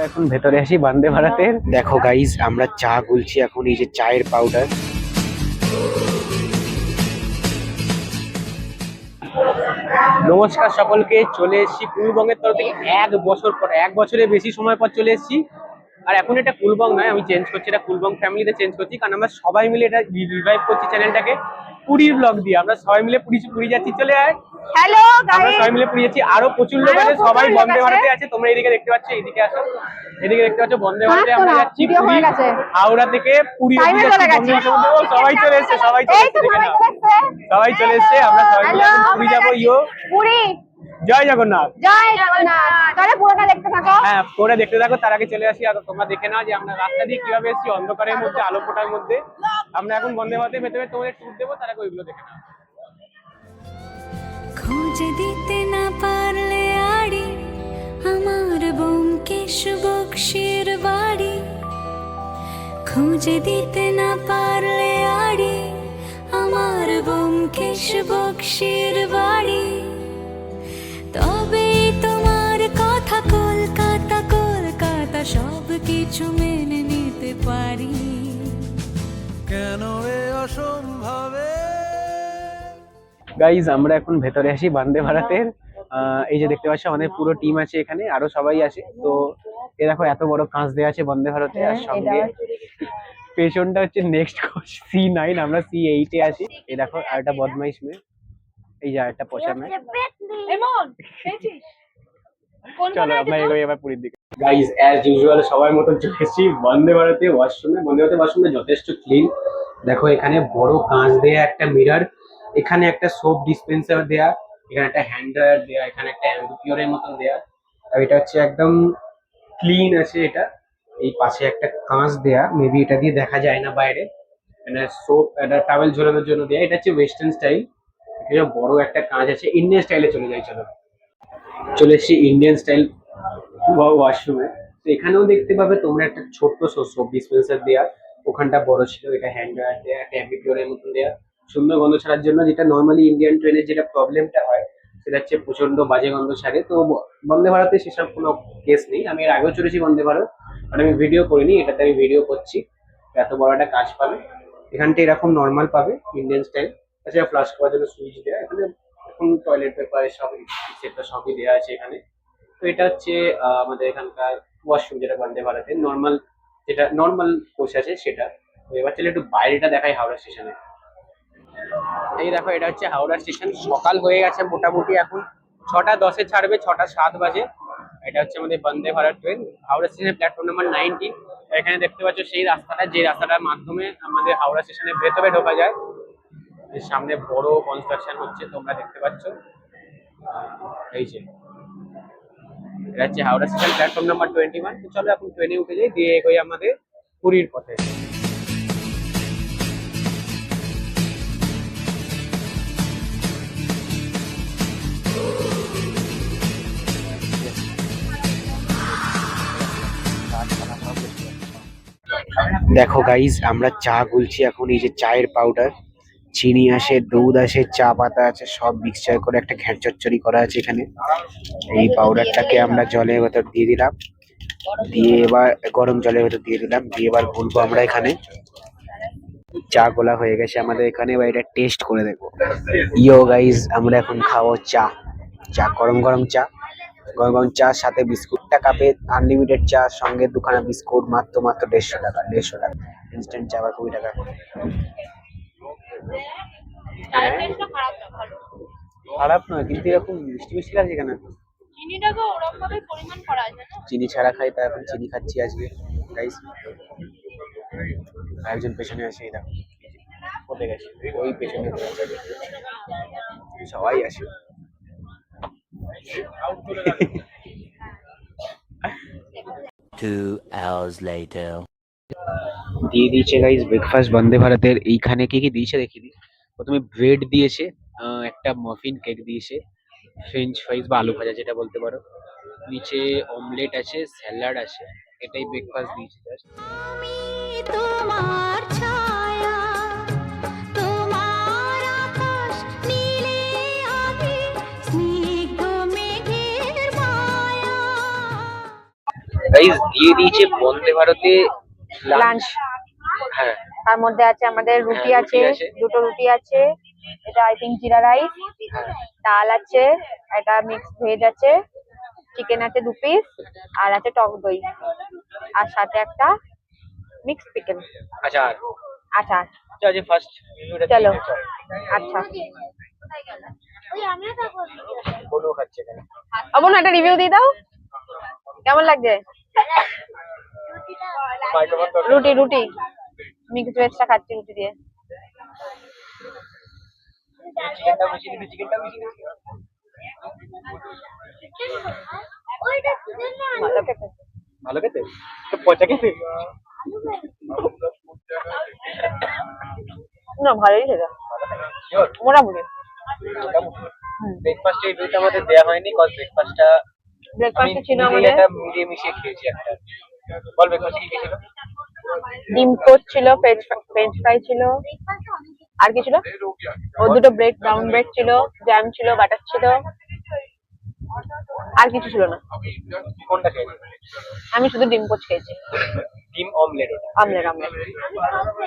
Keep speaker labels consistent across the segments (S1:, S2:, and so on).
S1: এখন ভেতরে আসি বন্দে ভারতের। দেখো গাইজ আমরা চা গুলছি এখন, এই যে চায়ের পাউডার। নমস্কার সকলকে, চলে এসেছি কুলবঙ্গের তরফ থেকে 1 বছর পর, 1 বছরের বেশি সময় পর চলে এসেছি। আর এখন এটা কুলবঙ্গ নয়, আমি চেঞ্জ করছি, এটা কুলবঙ্গ ফ্যামিলিতে চেঞ্জ করছি, কারণ আমরা সবাই মিলে এটা রিভাইভ করছি চ্যানেলটাকে পুরীর ব্লগ দিয়ে। আমরা সবাই মিলে পুরী যাচ্ছি, চলে আয়।
S2: হ্যালো
S1: আমরা সবাই মিলে পুরী যাচ্ছি, আরো প্রচুর লোক আছে, সবাই বন্দে ভারতে আছে। তোমরা এদিকে দেখতে পাচ্ছ, এদিকে আসো, এদিকে দেখতে পাচ্ছ বন্দে ভারতে আমরা যাচ্ছি পুরী, হাওড়া থেকে পুরী অবধি যাচ্ছি। সবাই চলে এসেছে, সবাই চলে এসেছে, আমরা সবাই মিলে এখন পুরী যাবো।
S2: পুরী,
S1: জয় জগন্নাথ।
S2: জয় জগন্নাথ। তাহলে পুরোটা দেখতে থাকো।
S1: হ্যাঁ, পুরোটা দেখতে থাকো, তার আগে চলে আসি আর তোমরা দেখে নাও যে আমরা রাস্তা দিয়ে কিভাবে এসেছি, অন্ধকারের মধ্যে আলো ফোটার মধ্যে। আমরা এখন বন্দে ভারতে ভেতরে তোমাদের ট্যুর দেবো, তার আগে ওইগুলো দেখে নাও।
S3: খোঁজ দিতে না পারলে আড়ি আমার ব্যোমকেশ বক্সির বাড়ি, খোঁজ দিতে না পারলে আড়ি আমার ব্যোমকেশ বক্সির বাড়ি, তবে তোমার কথা কলকাতা কলকাতা সব কিছু মেনে নিতে পারি।
S4: কেন এ অসম্ভবে।
S1: গাইজ আমরা এখন ভেতরে আসি বন্দে ভারতের। এই যে দেখতে পাচ্ছ আমাদের পুরো টিম আছে এখানে, আরো সবাই আছে। তো এ দেখো এত বড় কাঁচ দেওয়া আছে বন্দে ভারতে, আর সঙ্গে পেছনটা হচ্ছে নেক্সট C9, আমরা C8 এ আছি। এই দেখো আর একটা বদমাইশ মেয়ে, এই যে আরেকটা পচা মেয়ে। চলো আমরা এগোই এবার পুরীর দিকে। গাইজ অ্যাজ ইউজুয়াল সবার মতন চলে এসেছি বন্দে ভারতে ওয়াশরুমে। বন্দে ভারতের ওয়াশরুমে যথেষ্ট ক্লিন। দেখো এখানে বড় কাঁচ দেয়া একটা মিরর, এখানে একটা সোপ ডিসপেন্সার দেয়া, এখানে একটা হ্যান্ড ড্রায়ার দেয়া, এখানে একটা অ্যাম্বিপিওরের মতন দেয়া। আর এটা হচ্ছে একদম ক্লিন আছে এটা। এই পাশে একটা কাঁচ দেয়া, মেবি এটা দিয়ে দেখা যায় না বাইরে। মানে সোপ একটা টাওয়েল ঝোলানোর জন্য দেয়া। এটা হচ্ছে ওয়েস্টার্ন স্টাইল। এটা বড় একটা কাঁচ আছে। ইন্ডিয়ান স্টাইলে চলে যাই, চলে এসেছি ইন্ডিয়ান স্টাইল ওয়াশরুমে। তো এখানেও দেখতে পাবে তোমরা একটা ছোট্ট সোপ ডিসপেন্সার দেয়া, ওখানটা বড় ছিল, এটা হ্যান্ড ড্রায়ার দেয়া, একটা অ্যাম্বিপিওরের মতন দেয়া সুন্দর গন্ধ ছাড়ার জন্য। যেটা নর্মালি ইন্ডিয়ান ট্রেনের যেটা প্রবলেমটা হয় সেটা হচ্ছে প্রচন্ড বাজে গন্ধ ছাড়ে। তো বন্দে ভারতে সেসব কোনো কেস নেই। আমি এর আগেও চলেছি বন্দে ভারত, মানে আমি ভিডিও করিনি, এটাতে আমি ভিডিও করছি। এত বড় একটা কাজ পাবে এখানটা, এরকম নর্মাল পাবে ইন্ডিয়ান স্টাইল। তাছাড়া ফ্লাশ করার জন্য সুইচ দেওয়া, এখানে এখন টয়লেট পেপার সব সেটা সবই দেওয়া আছে এখানে। তো এটা হচ্ছে আমাদের এখানকার ওয়াশরুম, যেটা বন্দে ভারতের নর্মাল, যেটা নর্মাল কোচ আছে সেটা। তো এবার চলে একটু বাইরেটা দেখাই হাওড়া স্টেশনে। এই দেখো এটা হচ্ছে হাওড়া স্টেশন। সকাল হয়ে গেছে মোটামুটি, এখন 6:10-এ ছাড়বে, 6:07 বাজে। এটা হচ্ছে আমাদের বন্দে ভারত ট্রেন। হাওড়া স্টেশনের প্ল্যাটফর্ম নাম্বার 19। এখানে দেখতে পাচ্ছ সেই রাস্তাটা, যে রাস্তাটার মাধ্যমে আমাদের হাওড়া স্টেশনের ভেতরে ঢোকা যায়। এর সামনে বড় কনস্ট্রাকশন হচ্ছে, তোমরা দেখতে পাচ্ছ। এই যে এটা হচ্ছে হাওড়া স্টেশন প্ল্যাটফর্ম নাম্বার 21। তো চলো এখন ট্রেনে উঠে যাই, দিয়ে এগোই আমাদের পুরীর পথে। দেখো গাইজ আমরা চা গুলছি এখন, এই যে চায়ের পাউডার, চিনি আছে, দুধ আছে, চা পাতা আছে, সব মিক্সচার করে একটা ঘ্যাট চচ্চড়ি করা আছে এখানে। এই পাউডারটাকে আমরা জলের ভেতর দিয়ে দিলাম, দিয়ে এবার গরম জলের ভেতর দিয়ে দিলাম, দিয়ে এবার গুলবো আমরা এখানে। চা গোলা হয়ে গেছে আমাদের এখানে, এবার এটা টেস্ট করে দেখবো। ইয়ো গাইজ আমরা এখন খাবো চা। গরম গরম চা, গরম গরম চা সাথে বিস্কুটটা কাপে, আনলিমিটেড চা, সঙ্গে দুখানা বিস্কুট, মাত্র 150 টাকা। 150 টাকা ইনস্ট্যান্ট চা বা 20 টাকা করে। খারাপ নয়, কিন্তু এরকম মিষ্টি মিষ্টি লাগছে কেন?
S2: চিনিটাকে ওরকম ভাবে পরিমাণ করা আছে না।
S1: চিনি ছাড়া খাই, তাই এখন চিনি খাচ্ছি আজকে গাইস। একজন পেছনে আছে, এই দেখো কোথায় গেছে, ওই পেছনে সবাই আছে। দিয়ে দিয়েছে গাইস ব্রেকফাস্ট বন্দে ভারতের। এইখানে কি কি দিয়েছে দেখি দিই। প্রথমে ব্রেড দিয়েছে, একটা মফিন কেক দিয়েছে, ফ্রেঞ্চ ফ্রাইজ বা আলু ভাজা যেটা বলতে পারো, নিচে অমলেট আছে, স্যালাড আছে। এটাই ব্রেকফাস্ট দিয়েছে জাস্ট।
S3: তোমার ছায়া তোমার আকাশ নীলে আমি স্নিগ্ধ মেঘের মায়া।
S1: গাইস দিয়ে দিয়েছে বন্দে ভারতে লাঞ্চ।
S2: লাঞ্চ
S1: হ্যাঁ
S2: তার মধ্যে আছে আমাদের রুটি
S1: হ্যাঁ,
S2: আছে,
S1: রুটি আছে।
S2: দুটো রুটি আছে, এটা আই থিঙ্ক জিরা রাইস, ডাল আছে, এটা মিক্স ভেজ আছে, চিকেন আছে 2 পিস, আর আছে টক দই, আর সাথে একটা মিক্স পিকল।
S1: আচ্ছা আর
S2: আচ্ছা
S1: আচ্ছা ফার্স্ট
S2: চলো। আচ্ছা
S1: কোনো খাচ্ছে এখানে।
S2: অবন একটা রিভিউ দিয়ে দাও, কেমন লাগছে? রুটি রুটি মিক্স ভেজটা খাচ্ছি রুটি দিয়ে।
S1: চিকেনটা মিশিয়ে দিবি, চিকেনটা মিশিয়ে দিবি।
S2: ভালো খেতে।
S1: ভালো খেতে তো পচা খেতে।
S2: না ভালোই খেতে, মোটামুটি।
S1: ব্রেকফাস্টে এই দুইটা আমাদের দেওয়া হয়নি, কজ ব্রেকফাস্টটা
S2: ব্রেকফাস্টে ছিল আমাদের
S1: এটা মিলিয়ে মিশিয়ে খেয়েছি একটা। বল ব্রেকফাস্টে কি ছিল?
S2: ডিম টোস্ট ছিল, ফ্রেঞ্চ ফ্রাই ছিল, আর কি ছিল? ও দুটো ব্রেড, ব্রাউন ব্রেড ছিল, জ্যাম ছিল, বাটার ছিল, আর কিছু ছিল না।
S1: কোনটা খেয়েছি?
S2: আমি শুধু ডিম পোচ খেয়েছি,
S1: ডিম অমলেট। ওটা
S2: আমলেট আমলেট।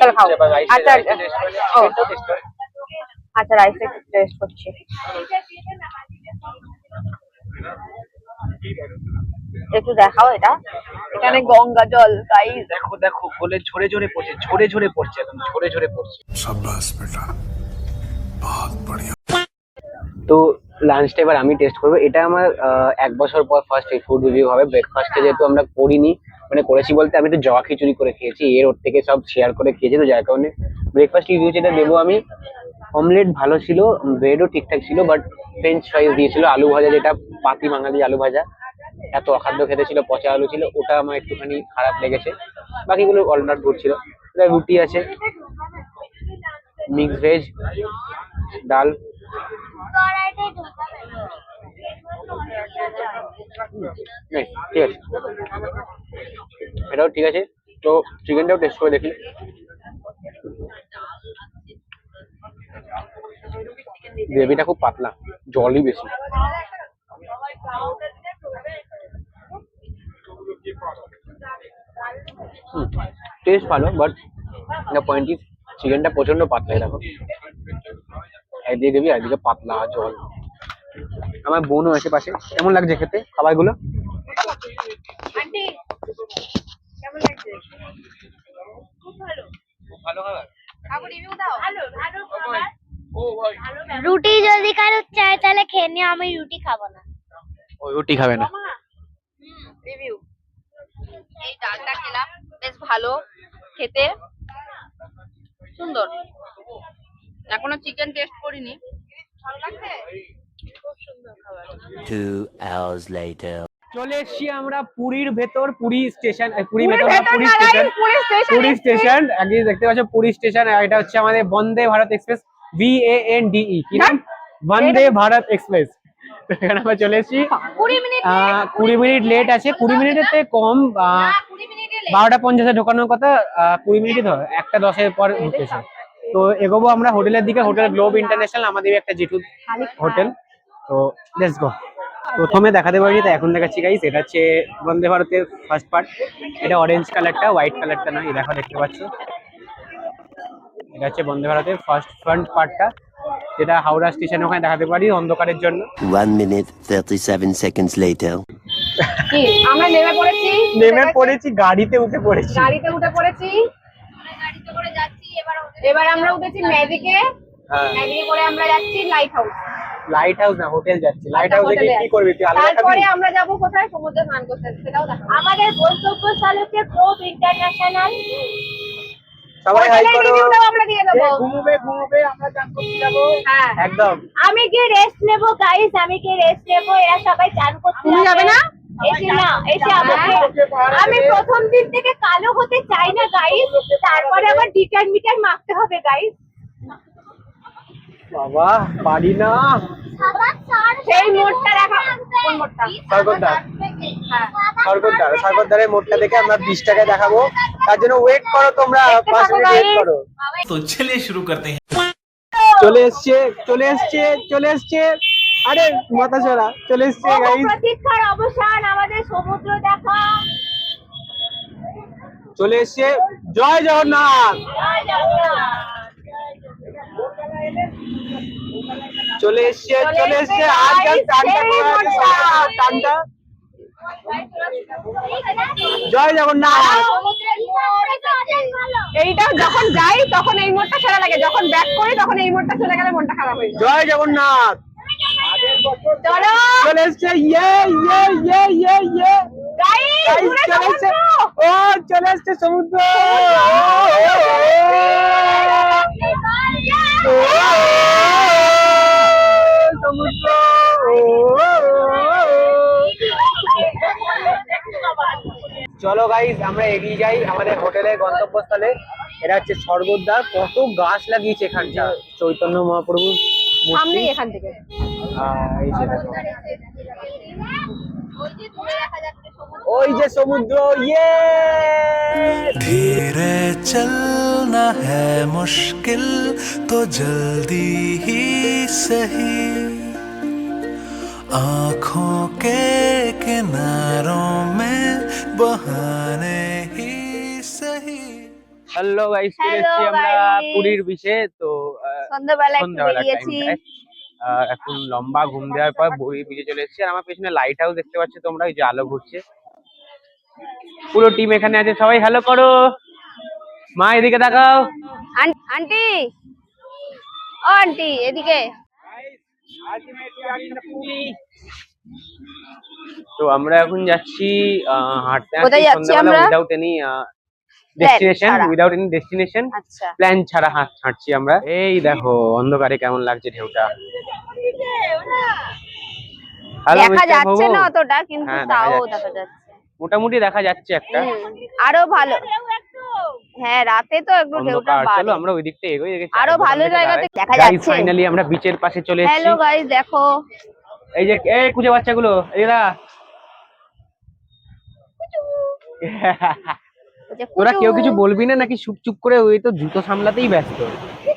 S2: চলো খাও। আচ্ছা ও আচ্ছা রাইস একটু টেস্ট করছি। একটু দেখাও এটা, এখানে গঙ্গা জল গাইস।
S1: দেখো দেখো বলে ঝরে ঝরে পড়ছে, ঝরে ঝরে পড়ছে, একদম ঝরে ঝরে পড়ছে।
S4: शाबाश बेटा बहुत बढ़िया।
S1: তো লাঞ্চটা এবার আমি টেস্ট করবো। এটা আমার 1 বছর পর ফার্স্ট এই ফুড রিভিউ হবে। ব্রেকফাস্টে যেহেতু আমরা করিনি, মানে করেছি বলতে আমি তো জবা খিচুড়ি করে খেয়েছি, এর ওর থেকে সব শেয়ার করে খেয়েছি, তো যার কারণে ব্রেকফাস্ট রিভিউ যেটা দেবো আমি, অমলেট ভালো ছিল, ব্রেডও ঠিকঠাক ছিল, বাট ফ্রেঞ্চ ফ্রাইজ দিয়েছিল, আলু ভাজা যেটা পাতি বাঙালি আলু ভাজা এত অখাদ্য খেতে ছিল, পচা আলু ছিল, ওটা আমার একটুখানি খারাপ লেগেছে। বাকিগুলো অলরাউন্ড গুড ছিল। রুটি আছে, মিক্স ভেজ, ডাল, ঠিক আছে, এটাও ঠিক আছে। তো চিকেনটাও টেস্ট করে দেখি। গ্রেভিটা খুব পাতলা, জলই বেশি। টেস্ট ভালো, বাট দ্য পয়েন্ট ইজ চিকেনটা প্রচন্ড পাতলা। দেখো একদিকে গ্রেভি, একদিকে পাতলা জল। আমার বোনও আছে পাশে। কেমন লাগছে খেতে খাবারগুলো?
S2: আন্টি কেমন লাগছে? খুব ভালো,
S1: খুব ভালো খাবার।
S2: আপু রিভিউ দাও। ভালো ভালো খাবার।
S5: রুটি যদি কারো চাই তাহলে খেয়ে নিও, আমি রুটি খাবো না।
S1: ওই রুটি খাবে না।
S2: রিভিউ, এই ডালটা খেলাম, বেশ ভালো খেতে, সুন্দর। এখনো চিকেন টেস্ট করিনি, ভালো লাগছে, খুব সুন্দর খাবার।
S6: 2 hours later.
S1: চলে এসছি আমরা পুরীর ভেতর, পুরী স্টেশন, পুরী
S2: পুরীর
S1: ভেতর না,
S2: ভেতর
S1: পুরী
S2: না,
S1: station,
S2: guys, Puri station,
S1: Puri station. আগে দেখতে পাচ্ছ পুরী স্টেশন, আর এটা হচ্ছে আমাদের বন্দে ভারত এক্সপ্রেস, VANDE, কি নাম? বন্দে ভারত এক্সপ্রেস। তো এখানে আমরা চলে এসেছি।
S2: 20 মিনিট
S1: 20 মিনিট লেট আছে, 20 মিনিটের থেকে কম।
S2: 20 মিনিটে
S1: 12:50 ঢোকানোর কথা, 20 মিনিটই ধর, 1:10 পর ঢুকেছে। তো এগোবো আমরা হোটেলের দিকে। হোটেল গ্লোব ইন্টারন্যাশনাল, আমাদের একটা জেঠু হোটেল। তো লেটস গো। প্রথমে দেখাতে পারিনি, তাই এখন দেখাচ্ছি গাইস। এটা হচ্ছে বন্দে ভারতের ফার্স্ট পার্ট। এটা অরেঞ্জ কালারটা, হোয়াইট কালারটা না, এই দেখো দেখতে পাচ্ছ। এটা হচ্ছে বন্দে ভারতের ফ্রন্ট পার্টটা, যেটা হাওড়া স্টেশন ওখানে দেখাতে পারি অন্ধকারের জন্য।
S6: 1 minute 37 seconds later.
S2: কি আমরা নেমে পড়েছি,
S1: নেমে পড়েছি, গাড়িতে উঠে পড়েছি।
S2: গাড়িতে উঠে পড়েছি, গাড়িতে করে যাচ্ছি। এবার আমরা উঠেছি ম্যাজিকে,
S1: হ্যাঁ,
S2: ম্যাজিকে করে আমরা যাচ্ছি লাইট হাউস।
S1: লাইট হাউস না, হোটেল যাচ্ছি। লাইট হাউসে গিয়ে কি করবি তুই? আলাদা
S2: তারপরে
S1: খাবি?
S2: আমরা যাব কোথায়? সমুদ্রে স্নান করতে, সেটাও দেখাবো।
S5: আমাদের গন্তব্যস্থল হচ্ছে গ্লোব ইন্টারন্যাশনাল।
S1: সবাই হাই করো।
S2: রিভিউটাও আমরা দিয়ে দেবো।
S1: ঘুমবে ঘুমবে, আমরা চান করতে যাবো।
S2: হ্যাঁ
S1: একদম।
S5: আমি কি রেস্ট নেব গাইস, আমি কি রেস্ট নেব, এরা সবাই চান করতে
S2: তুমি যাবে না?
S5: এসে না, এসে আমাকে, আমি প্রথম দিন থেকে কালো হতে চাই না গাইস, তারপরে আবার ডিটারমিটার মাখতে হবে গাইস।
S1: বাবা পারি না।
S2: সেই মোড়টা দেখা, কোন মোড়টা?
S1: স্বর্গদ্বার,
S2: হ্যাঁ
S1: স্বর্গদ্বারের মোড়টা দেখে আমরা 20 টাকায় দেখাবো। তার জন্য ওয়েট করো তোমরা, 5 মিনিট ওয়েট করো।
S4: तो चलिए शुरू करते हैं।
S1: চলে এসছে চলে এসছে চলে এসছে। আরে মাথা ছড়া চলে এসছে গাইস।
S5: প্রতীক্ষার অবসান, আমাদের সমুদ্র দেখা।
S1: চলে এসছে জয় জগন্নাথ, চলে এসছে আজকাল টানটা জয় জগন্নাথ।
S2: এইটা যখন যাই তখন এই মোড়টা সেরা লাগে, যখন ব্যাক করি তখন এই মোড়টা চলে গেলে মনটা খারাপ হয়ে যায়।
S1: জয় জগন্নাথ,
S2: চলো
S1: চলে এসছে ইয়ে ইয়ে ইয়ে ইয়ে ইয়ে
S2: গাইস,
S1: চলে এসছে, ও চলে এসছে সমুদ্র, সমুদ্র। চলো গাইস আমরা এগিয়ে যাই আমাদের হোটেলের গন্তব্যস্থলে। এটা হচ্ছে স্বর্গদ্বার। কত গাছ লাগিয়েছে এখানটা, চৈতন্য মহাপ্রভুর
S2: সামনে
S1: মূর্তি।
S2: এখান থেকে
S1: এই যে দেখো, ওই যে সমুদ্র, ইয়ে
S4: धीरे चलना है मुश्किल तो जल्दी ही सही, आँखों के किनारों में बहाने ही सही।
S1: হ্যালো গাইস, চলে
S2: Hello
S1: এসেছি আমরা
S2: guys.
S1: পুরীর বিচে। তো
S2: সন্ধ্যাবেলা একটু
S1: সন্ধ্যাবেলা
S2: বেরিয়েছি।
S1: এখন লম্বা ঘুম দেওয়ার পর পুরীর বিচে চলে এসেছি। আর আমার পেছনে লাইট হাউস দেখতে পাচ্ছ তোমরা, ওই যে আলো ঘুরছে। পুরো টিম এখানে আছে, সবাই হ্যালো করো। মা এদিকে তাকাও।
S2: আন্টি, ও আন্টি এদিকে।
S1: তো আমরা এখন যাচ্ছি হাঁটতে
S2: কোথায় যাচ্ছি আমরা?
S1: উইদাউট এনি ডেস্টিনেশন,
S2: ছাড়া।
S1: উইদাউট এনি ডেস্টিনেশন,
S2: আচ্ছা,
S1: প্ল্যান ছাড়া হাঁটছি আমরা। এই দেখো অন্ধকারে কেমন লাগছে ঢেউটা। Hello,
S2: দেখা
S1: Mr.
S2: যাচ্ছে
S1: ভবু।
S2: না অতটা, কিন্তু
S1: হ্যাঁ, দেখা
S2: তাও
S1: যাচ্ছে।
S2: দেখা যাচ্ছে।
S1: মোটামুটি দেখা যাচ্ছে একটা
S2: আরো ভালো। হ্যাঁ, রাতে তো একটু ঢেউটা
S1: অন্ধকার। চলো
S2: বাড়ে।
S1: আমরা ওই দিকটা এগোই।
S2: আরো ভালো জায়গাতে দেখা যাচ্ছে।
S1: ফাইনালি আমরা বিচের পাশে চলে এসেছি।
S2: হ্যালো গাইস, দেখো
S1: এই যে এই কুচে বাচ্চাগুলো, এরা
S2: ওই যে
S1: তোরা
S2: কুচু।
S1: কেউ কিছু বলবি না নাকি চুপ চুপ করে? ওই তো জুতো সামলাতেই ব্যস্ত।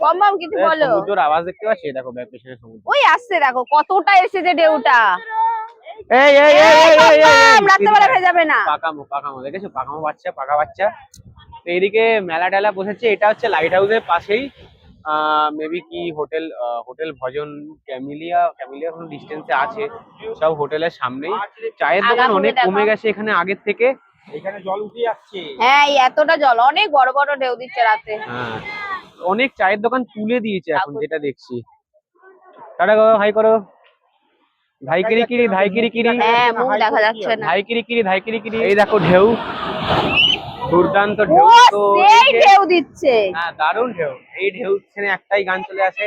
S2: কম কম কিছু বলো।
S1: সমুদ্রের আওয়াজ দেখতে পাচ্ছি, দেখো পেছনে সমুদ্র।
S2: ওই আসছে, দেখো কতটা এসেছে ঢেউটা।
S1: এই এই এই এই এই এই
S2: রাত্রেবেলা ভেজে যাবে না।
S1: পাকামো দেখেছো? পাকা বাচ্চা। তো এইদিকে মেলা টেলা বসেছে। এটা হচ্ছে লাইট হাউসের পাশেই মেবি কি হোটেল ভজন ক্যামিলিয়া কোনো ডিস্টেন্সে আছে। সব হোটেলের সামনেই। চায়ের দোকান
S2: আগাগোড়া
S1: অনেক
S2: দেখো।
S1: কমে গেছে এখানে আগের থেকে।
S2: হ্যাঁ, এই এতটা জল, অনেক বড় বড় ঢেউ দিচ্ছে রাতে।
S1: হ্যাঁ, অনেক চায়ের দোকান তুলে দিয়েছে এখন, যেটা দেখছি। টাটা করো, হাই করো। ধাই কিরি কিরি।
S2: হ্যাঁ, মুখ দেখা যাচ্ছে না।
S1: ধাই কিরি কিরি। এই দেখো ঢেউ, দুর্দান্ত
S2: ও,
S1: ঢেউ। তো
S2: সেই
S1: এই যে-
S2: ঢেউ দিচ্ছে।
S1: হ্যাঁ, দারুণ ঢেউ। এই ঢেউ ছেড়ে একটাই গান চলে আসে,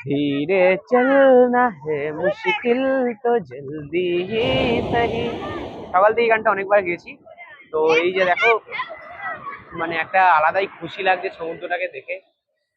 S1: ধীরে চলনা হে মুশকিল তো জলদি হি সহি। সকাল থেকে এই গানটা অনেকবার গেছি। তো এই যে দেখো, মানে একটা আলাদাই খুশি লাগছে সমুদ্রটাকে দেখে।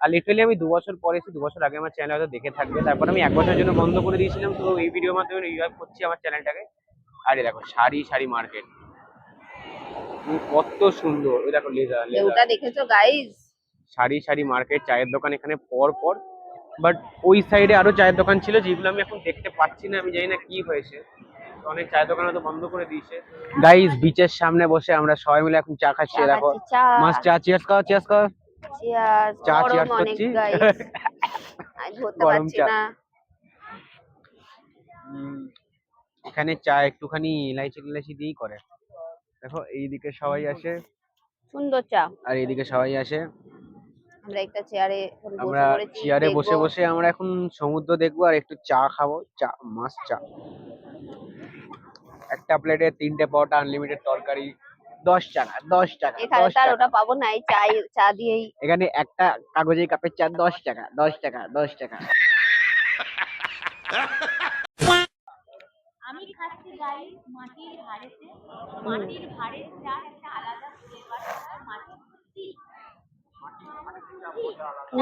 S1: আর লিটারালি আমি 2 বছর পরে এসে, 2 বছর আগে আমার চ্যানেল হয়তো দেখে থাকবে। তারপর আমি 1 বছরের জন্য বন্ধ করে দিয়েছিলাম। তো এই ভিডিওর মাধ্যমে রিভাইভ করছি আমার চ্যানেলটাকে। আর এই দেখো সারি মার্কেট, কত সুন্দর। ওই দেখো লেজার
S2: ঢেউটা দেখেছো গাইস?
S1: সারি মার্কেট, চায়ের দোকান এখানে পর পর। বাট ওই সাইডে আরো চায়ের দোকান ছিল যেগুলো আমি এখন দেখতে পাচ্ছি না। আমি জানি না কি হয়েছে, তো অনেক চায়ের দোকান হয়তো বন্ধ করে দিয়েছে। গাইস, বিচের সামনে বসে আমরা সবাই মিলে এখন চা খাচ্ছি।
S2: চা
S1: দেখো
S2: খাচ্ছি, চা।
S1: মাস্ট চা। চিয়ার্স কর।
S2: Cheers,
S1: চা
S2: গরম
S1: চিয়ার্স
S2: অনেক
S1: করছি।
S2: guys। আমি ধরতে
S1: গরম
S2: পারছি
S1: চা।
S2: না।
S1: এখানে চা একটুখানি ইলাইচি দিয়েই করে। দেখো এইদিকে সবাই আসে
S2: সুন্দর চা।
S1: আর এইদিকে সবাই আসে।
S2: আমরা একটা চেয়ারে
S1: আমরা চেয়ারে বসে আমরা এখন সমুদ্র দেখবো আর একটু চা খাবো। চা, মাস্ট চা। একটা প্লেটে 3টে পরোটা, আনলিমিটেড তরকারি, 10 টাকা।
S2: এখানে তার ওটা পাবো না, এই চা দিয়েই।
S1: এখানে একটা কাগজের কাপের চা 10 টাকা।
S5: আমি খাচ্ছি গাইস মাটির ভাড়েতে। মাটির ভাড়ের চা একটা আলাদা ফ্লেভার, মাটির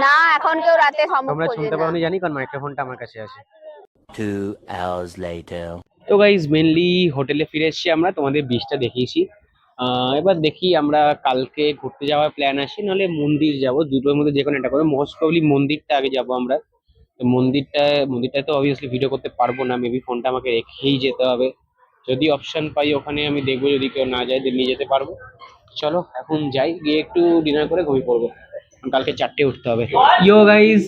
S2: না, এখন কেউ রাতে সম্ভব
S1: তোমরা
S2: খোঁজে
S1: শুনতে
S2: না।
S1: পারো নি জানি, কারণ মাইক্রোফোনটা আমার কাছে আছে।
S6: 2 hours later.
S1: তো গাইজ মেনলি হোটেলে ফিরে এসেছি আমরা, তোমাদের বিচটা দেখিয়েছি। এবার দেখি আমরা কালকে ঘুরতে যাওয়ার প্ল্যান আছে, নাহলে মন্দির যাব। দুটোর মধ্যে যে কোনো একটা করে। মোস্ট প্রবলি মন্দিরটা আগে যাব আমরা। তো মন্দিরটা তো অবভিয়াসলি ভিডিও করতে পারবো না, মেবি ফোনটা আমাকে রেখেই যেতে হবে। যদি অপশন পাই ওখানে আমি দেখবো, যদি কেউ না যায় নিয়ে যেতে পারবো। চলো এখন যাই, গিয়ে একটু ডিনার করে ঘুমিয়ে পড়বো, কালকে 4টে উঠতে হবে। ইয়ো গাইজ,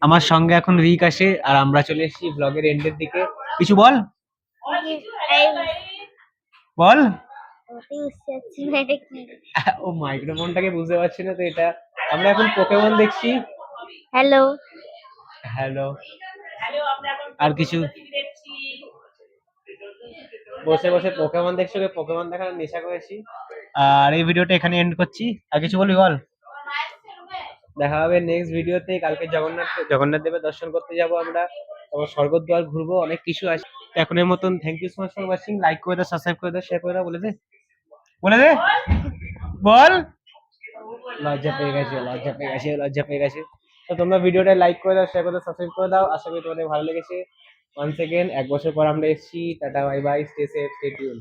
S1: আমার সঙ্গে এখন রিক আসে আর আমরা চলে এসেছি ব্লগের এন্ডের দিকে। কিছু বল বল। ও মাইক্রোফোনটাকে বুঝতে পারছি না তো, এটা আমরা এখন পোকেমন দেখছি।
S5: হ্যালো
S1: হ্যালো, আর কিছু বসে বসে পোকেমন দেখছি, ওকে পোকেমন দেখার নেশা করেছি। আর এই ভিডিওটা এখানে এন্ড করছি। আর কিছু বলবি বল? দেখা হবে নেক্সট ভিডিওতে। কালকে জগন্নাথ দেবের দর্শন করতে যাব আমরা, তারপর স্বর্গদ্বার ঘুরবো, অনেক কিছু আছে। এখনের মতন thank you so much for watching. Like করে দাও, সাবস্ক্রাইব করে দাও, শেয়ার করে দাও। বলে দে বলে দে বল। লজ্জা পেয়ে গেছে, লজ্জা পেয়ে গেছে, লজ্জা পেয়ে গেছে। তো তোমরা ভিডিওটা লাইক করে দাও, শেয়ার করে দাও, সাবস্ক্রাইব করে দাও। আশা করি তোমাদের ভালো লেগেছে। ওয়ান সেকেন্ড, 1 বছর পর আমরা এসেছি। Tata bye bye, stay safe, stay tune.